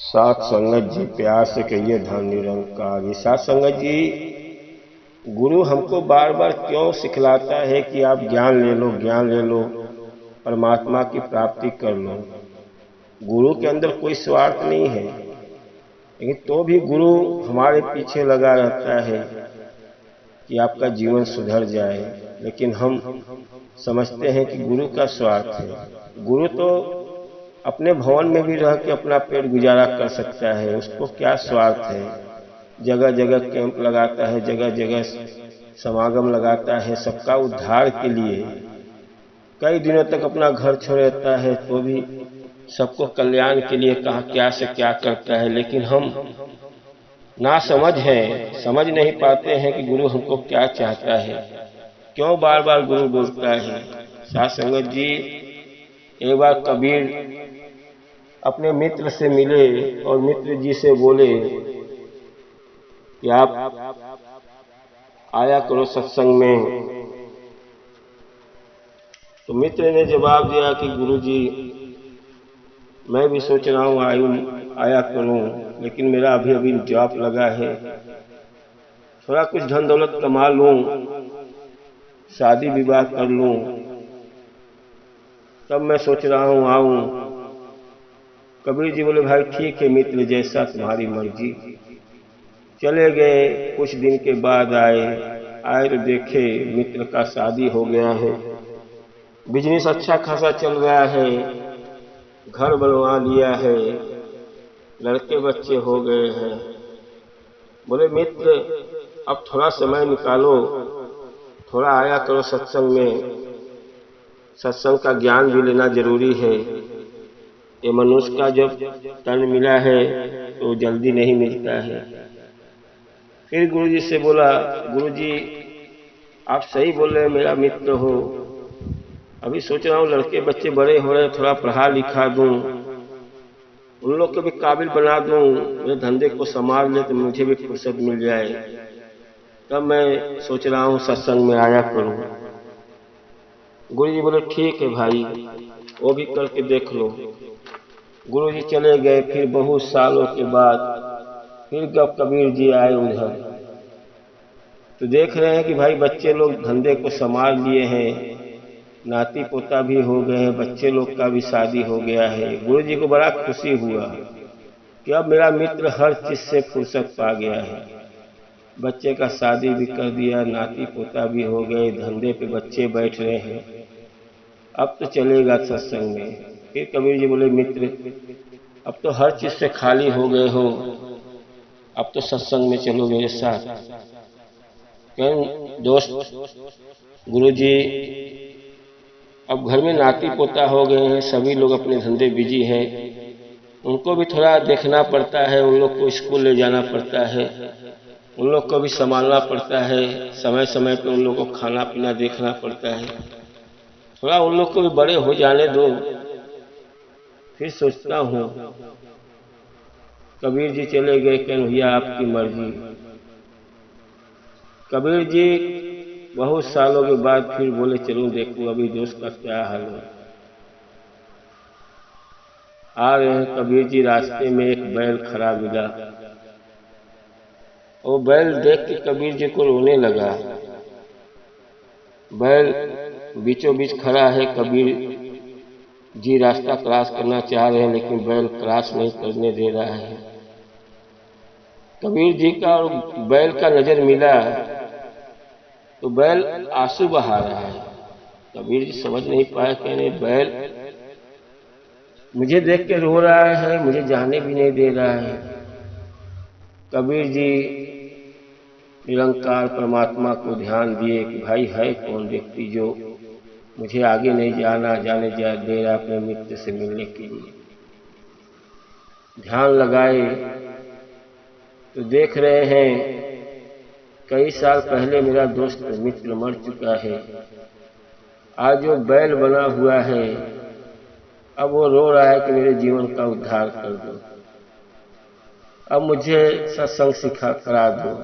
साथ संगत जी प्यार से कहिए धन निरंकारी। साथ संगत जी, गुरु हमको बार बार क्यों सिखलाता है कि आप ज्ञान ले लो, ज्ञान ले लो, परमात्मा की प्राप्ति कर लो। गुरु के अंदर कोई स्वार्थ नहीं है, लेकिन तो भी गुरु हमारे पीछे लगा रहता है कि आपका जीवन सुधर जाए। लेकिन हम समझते हैं कि गुरु का स्वार्थ है। गुरु तो अपने भवन में भी रह के अपना पेट गुजारा कर सकता है, उसको क्या स्वार्थ है। जगह जगह कैंप लगाता है, जगह जगह समागम लगाता है सबका उद्धार के लिए। कई दिनों तक अपना घर छोड़ रहता है तो भी सबको कल्याण के लिए कहा क्या से क्या करता है। लेकिन हम ना समझ हैं, समझ नहीं पाते हैं कि गुरु हमको क्या चाहता है, क्यों बार बार गुरु बोलता है। साथ संगत जी, एक बार कबीर अपने मित्र से मिले और मित्र जी से बोले कि आप आया करो सत्संग में। तो मित्र ने जवाब दिया कि गुरु जी, मैं भी सोच रहा हूँ आया करूँ, लेकिन मेरा अभी अभी जॉब लगा है, थोड़ा कुछ धन दौलत कमा लूँ, शादी विवाह कर लूँ, तब मैं सोच रहा हूँ आऊँ। कबीर जी बोले भाई ठीक है मित्र, जैसा तुम्हारी मर्जी। चले गए, कुछ दिन के बाद आए तो देखे मित्र का शादी हो गया है, बिजनेस अच्छा खासा चल रहा है, घर बनवा लिया है, लड़के बच्चे हो गए हैं। बोले मित्र, अब थोड़ा समय निकालो, थोड़ा आया करो सत्संग में, सत्संग का ज्ञान भी लेना जरूरी है। ये मनुष्य का जब तन मिला है तो जल्दी नहीं मिलता है। फिर गुरु जी से बोला, गुरु जी आप सही बोल रहे हैं, मेरा मित्र हो, अभी सोच रहा हूँ लड़के बच्चे बड़े हो रहे, थोड़ा पढ़ा लिखा दूं, उन लोग को भी काबिल बना दूं, मेरे धंधे को संभाल ले तो मुझे भी फुर्सत मिल जाए, तब मैं सोच रहा हूँ सत्संग में आया करूँ। गुरु जी बोले ठीक है भाई, वो भी करके देख लो। गुरु जी चले गए। फिर बहुत सालों के बाद फिर जब कबीर जी आए उधर, तो देख रहे हैं कि भाई बच्चे लोग धंधे को संभाल लिए हैं, नाती पोता भी हो गए हैं, बच्चे लोग का भी शादी हो गया है। गुरु जी को बड़ा खुशी हुआ कि अब मेरा मित्र हर चीज से फुर्सत पा गया है, बच्चे का शादी भी कर दिया, नाती पोता भी हो गए, धंधे पे बच्चे बैठ रहे हैं, अब तो चलेगा सत्संग में। फिर कबीर जी बोले मित्र, अब तो हर चीज से खाली हो गए हो, अब तो सत्संग में चलो मेरे साथ। कहें दोस्त, गुरु जी अब घर में नाती पोता हो गए हैं, सभी लोग अपने धंधे बिजी हैं, उनको भी थोड़ा देखना पड़ता है, उन लोग को स्कूल ले जाना पड़ता है, उन लोग को भी संभालना पड़ता है, समय समय पे उन लोग को खाना पीना देखना पड़ता है, थोड़ा उन लोग को भी बड़े हो जाने दो, फिर सोचता हूँ। कबीर जी चले गए, कहें भैया आपकी मर्जी। कबीर जी बहुत सालों के बाद फिर बोले चलूं देखूं अभी दोस्त का क्या हाल है। आ रहे हैं कबीर जी, रास्ते में एक बैल खड़ा मिला, वो बैल देख के कबीर जी को रोने लगा। बैल बीचों बीच खड़ा है, कबीर जी रास्ता क्रॉस करना चाह रहे हैं, लेकिन बैल क्रॉस नहीं करने दे रहा है। कबीर जी का और बैल का नजर मिला तो बैल आंसू बहा रहा है। कबीर जी समझ नहीं पाए, कहने बैल मुझे देख के रो रहा है, मुझे जाने भी नहीं दे रहा है। कबीर जी निरंकार परमात्मा को ध्यान दिए कि भाई है कौन व्यक्ति जो मुझे आगे नहीं दे रहा अपने मित्र से मिलने के लिए। ध्यान लगाए तो देख रहे हैं कई साल पहले मेरा दोस्त मित्र मर चुका है, आज जो बैल बना हुआ है अब वो रो रहा है कि मेरे जीवन का उद्धार कर दो, अब मुझे सत्संग सिखा करा दो।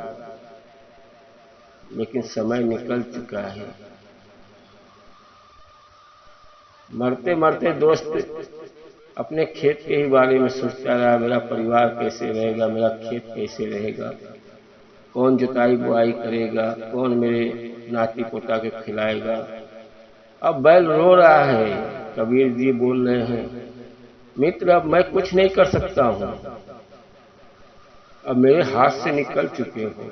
लेकिन समय निकल चुका है। मरते मरते दोस्त अपने खेत के ही बारे में सोचता रहा, मेरा परिवार कैसे रहेगा, मेरा खेत कैसे रहेगा, कौन जुताई बुआई करेगा, कौन मेरे नाती पोता के खिलाएगा। अब बैल रो रहा है। कबीर जी बोल रहे हैं, मित्र अब मैं कुछ नहीं कर सकता हूँ, अब मेरे हाथ से निकल चुके हो।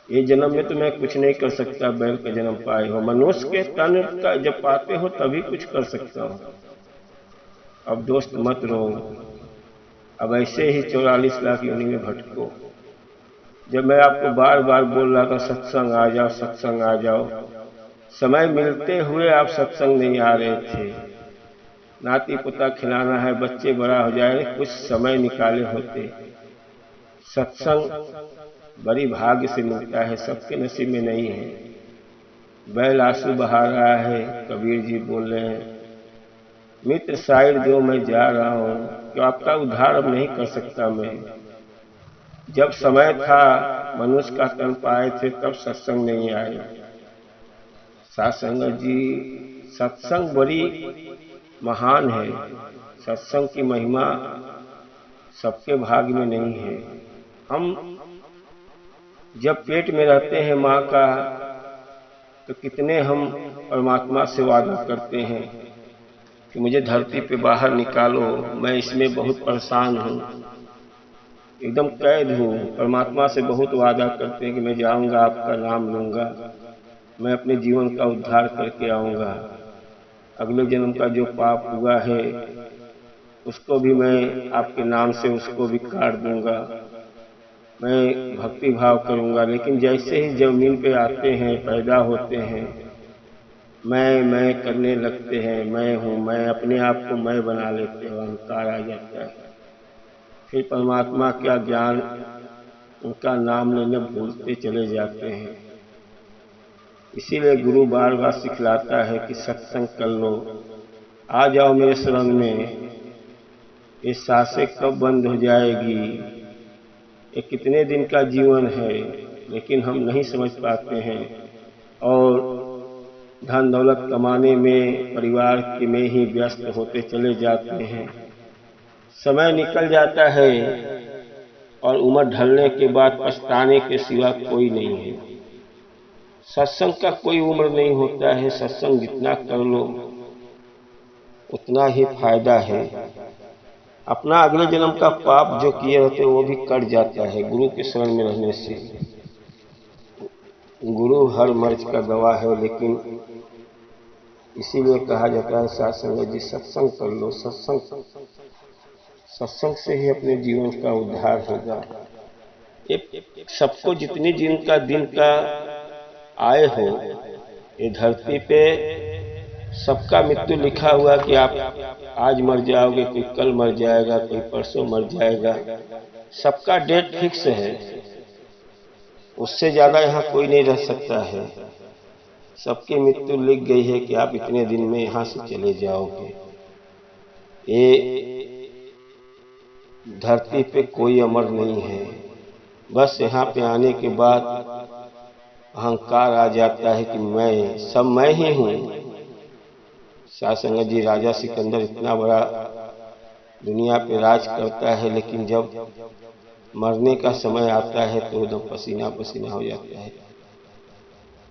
ये जन्म में तो मैं कुछ नहीं कर सकता, बैल का जन्म पाए हो। मनुष्य के तन का जब पाते हो तभी कुछ कर सकता हूँ। अब दोस्त मत रो, अब ऐसे ही 44 लाख योनि में भटको। जब मैं आपको बार बार बोल रहा था सत्संग आ जाओ, सत्संग आ जाओ, समय मिलते हुए आप सत्संग नहीं आ रहे थे। नाती पोता खिलाना है, बच्चे बड़ा हो जाए, कुछ समय निकाले होते। सत्संग बड़ी भाग्य से मिलता है, सबके नसीब में नहीं है। बैल आंसू बहा रहा है। कबीर जी बोल रहे हैं, मित्र साइड दो, मैं जा रहा हूँ, कि आपका उद्धार अब नहीं कर सकता मैं। जब समय था मनुष्य का तन पाए थे तब सत्संग नहीं आए। साथ संगत जी, सत्संग बड़ी महान है। सत्संग की महिमा सबके भाग्य में नहीं है। हम जब पेट में रहते हैं माँ का, तो कितने हम परमात्मा से वादा करते हैं कि मुझे धरती पे बाहर निकालो, मैं इसमें बहुत परेशान हूँ, एकदम कैद हूँ। परमात्मा से बहुत वादा करते हैं कि मैं जाऊंगा, आपका नाम लूंगा, मैं अपने जीवन का उद्धार करके आऊंगा, अगले जन्म का जो पाप हुआ है उसको भी मैं आपके नाम से उसको भी काट दूंगा, मैं भक्ति भाव करूंगा। लेकिन जैसे ही जमीन पे आते हैं, पैदा होते हैं, मैं करने लगते हैं, मैं हूँ, मैं अपने आप को मैं बना लेते हैं, अहंकार आ जाता है। फिर परमात्मा का ज्ञान, उनका नाम लेने भूलते चले जाते हैं। इसीलिए गुरु बार बार सिखलाता है कि सत्संग कर लो, आ जाओ मेरे शरण में। ये सांसें कब बंद हो जाएगी, ये कितने दिन का जीवन है, लेकिन हम नहीं समझ पाते हैं और धन दौलत कमाने में, परिवार के में ही व्यस्त होते चले जाते हैं। समय निकल जाता है और उम्र ढलने के बाद पछताने के सिवा कोई नहीं है। सत्संग का कोई उम्र नहीं होता है, सत्संग जितना कर लो उतना ही फायदा है। अपना अगले जन्म का पाप जो किए रहते वो भी कट जाता है गुरु के शरण में रहने से। गुरु हर मर्ज का गवाह है, लेकिन इसीलिए कहा जाता है साथ संगत जी सत्संग कर लो। सत्संग से ही अपने जीवन का उद्धार होगा। ये सबको जितनी जिनका दिन का आए हो, ये धरती पे सबका मृत्यु लिखा हुआ कि आप आज मर जाओगे, कोई कल मर जाएगा, कोई परसों मर जाएगा, सबका डेट फिक्स है। उससे ज्यादा यहाँ कोई नहीं रह सकता है। सबकी मृत्यु लिख गई है कि आप इतने दिन में यहाँ से चले जाओगे। ये धरती पे कोई अमर नहीं है। बस यहाँ पे आने के बाद अहंकार आ जाता है कि मैं ही हूँ। साथ संगत जी, राजा सिकंदर इतना बड़ा दुनिया पे राज करता है, लेकिन जब मरने का समय आता है तो एकदम पसीना पसीना हो जाता है।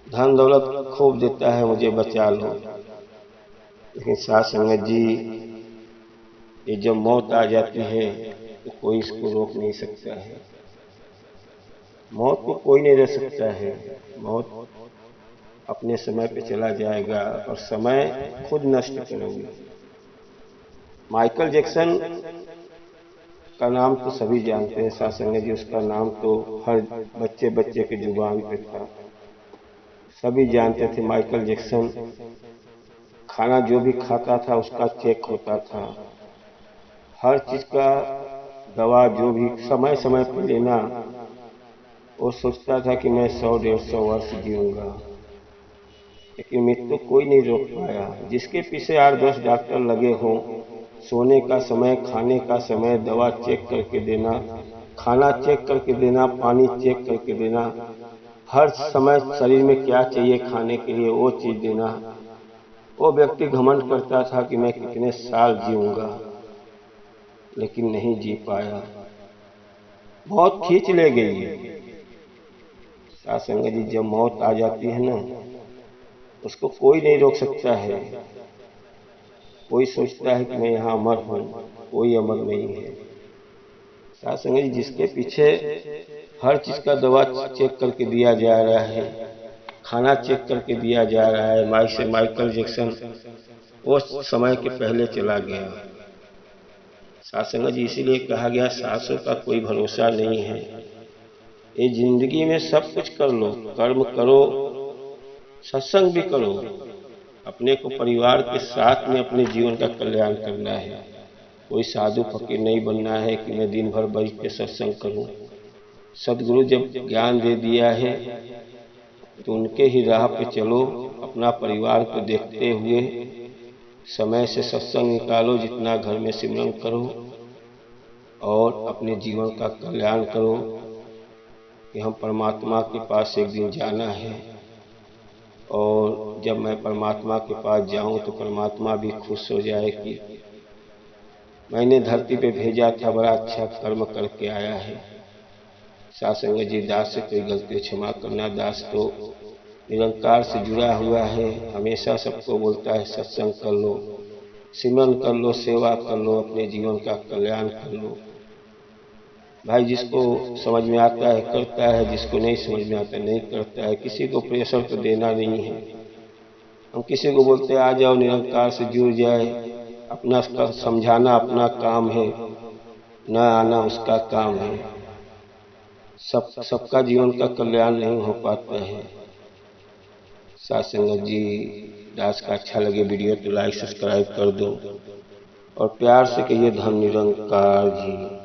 धन दौलत खूब देता है, मुझे बचा लो, लेकिन साथ संगत जी ये जब मौत आ जाती है तो कोई इसको रोक नहीं सकता है। मौत को कोई नहीं रोक सकता है। मौत अपने समय पे चला जाएगा और समय खुद नष्ट करोगे। माइकल जैक्सन का नाम तो सभी जानते हैं साथ संगत जी, उसका नाम तो हर बच्चे बच्चे के जुबान पे था, सभी जानते थे। माइकल जैक्सन खाना जो भी खाता था उसका चेक होता था, हर चीज का दवा जो भी समय समय पर लेना। वो सोचता था कि मैं 100-150 वर्ष जीऊंगा, लेकिन मृत्यु कोई नहीं रोक पाया। जिसके पीछे 8-10 डॉक्टर लगे हों, सोने का समय, खाने का समय, दवा चेक करके देना, खाना चेक करके देना, पानी चेक करके देना, हर समय शरीर में क्या चाहिए खाने के लिए वो चीज देना, वो व्यक्ति घमंड करता था कि मैं कितने साल जीऊंगा, लेकिन नहीं जी पाया, मौत खींच ले गई। साथ संगत जी, जब मौत आ जाती है ना, उसको कोई नहीं रोक सकता है। कोई सोचता है कि मैं यहाँ अमर हूँ, कोई अमर नहीं है। साथ संगत जी, जिसके पीछे हर चीज का दवा चेक करके दिया जा रहा है, खाना चेक करके दिया जा रहा है, माइकल जैक्सन वो समय के पहले चला गया। साथ संगत जी, इसीलिए कहा गया सांसों का कोई भरोसा नहीं है। ये जिंदगी में सब कुछ कर लो, कर्म करो, सत्संग भी करो, अपने को परिवार के साथ में अपने जीवन का कल्याण करना है। कोई साधु फकीर नहीं बनना है कि मैं दिन भर बैठ के सत्संग करूं। सदगुरु जब ज्ञान दे दिया है तो उनके ही राह पे चलो, अपना परिवार को देखते हुए समय से सत्संग निकालो, जितना घर में सिमरन करो और अपने जीवन का कल्याण करो कि हम परमात्मा के पास एक दिन जाना है, और जब मैं परमात्मा के पास जाऊं तो परमात्मा भी खुश हो जाए कि मैंने धरती पे भेजा था, बड़ा अच्छा कर्म करके आया है। साथ संगत जी, दास से कोई गलती क्षमा करना। दास तो निरंकार से जुड़ा हुआ है, हमेशा सबको बोलता है सत्संग कर लो, सिमरन कर लो, सेवा कर लो, अपने जीवन का कल्याण कर लो। भाई जिसको समझ में आता है करता है, जिसको नहीं समझ में आता नहीं करता है। किसी को प्रेशर तो देना नहीं है। हम किसी को बोलते आ जाओ निरंकार से जुड़ जाए, अपना समझाना अपना काम है, न आना उसका काम है। सबका जीवन का कल्याण नहीं हो पाता है। साथ संगत जी, दास का अच्छा लगे वीडियो तो लाइक सब्सक्राइब कर दो और प्यार से कहिए धन निरंकार जी।